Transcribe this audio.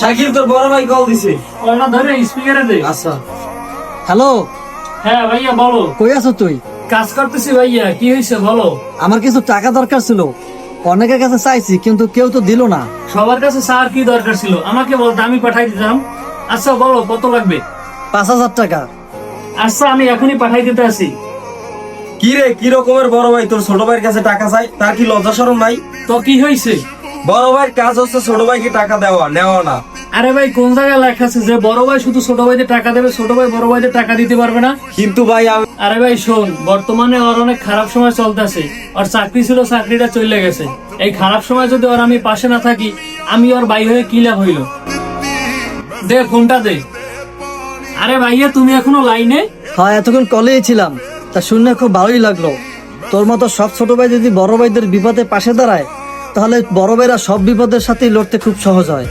শাকিল তোর বড় ভাই কল দিছে। কলটা ধরে স্পিকারে দে। আচ্ছা। হ্যালো, হ্যাঁ ভাইয়া বলো। কই আছো তুই? কাজ করতেছি ভাইয়া, কি হয়েছে বলো। আমার কিছু টাকা দরকার ছিল, অনেকের কাছে চাইছি কিন্তু কেউ তো দিল না। সবার কাছে স্যার কি দরকার ছিল আমাকে বলতে, আমি পাঠাই দিতাম। আচ্ছা বলো কত লাগবে। 5,000 টাকা। আচ্ছা আমি এখনই পাঠাই দিতে আসি। কি রে, কি রকমের বড় ভাই তোর ছোট ভাইয়ের কাছে টাকা চাই? তার কি লজ্জা শরম নাই? তো কি হয়েছে? বড় ভাইয়ের কাজ হচ্ছে ছোট ভাইকে টাকা দেওয়া নেওয়া না। আরে ভাই কোন জায়গায় লেখা আছে যে বড় ভাই শুধু ছোট ভাইদের টাকা দেবে, ছোট ভাই বড় ভাইদের টাকা দিতে পারবে না? কিন্তু ভাই আমি আরে ভাই শোন, বর্তমানে ওর অনেক খারাপ সময় চলতেছে। ওর চাকরি ছিল, চাকরিটা চলে গেছে। এই খারাপ সময় যদি ওর আমি পাশে না থাকি, আমি ওর ভাই হয়ে কি লাভ হইল? দে ফোনটা দে। আরে ভাইয়া তুমি এখনো লাইনে? হ্যাঁ, এতক্ষণ কলেই ছিলাম, তা শুনে খুব ভালোই লাগলো। তোর মতো সব ছোট ভাই যদি বড় ভাইদের বিপদে পাশে দাঁড়ায়, তাহলে বড় ভাইরা সব বিপদের সাথেই লড়তে খুব সহজ হয়।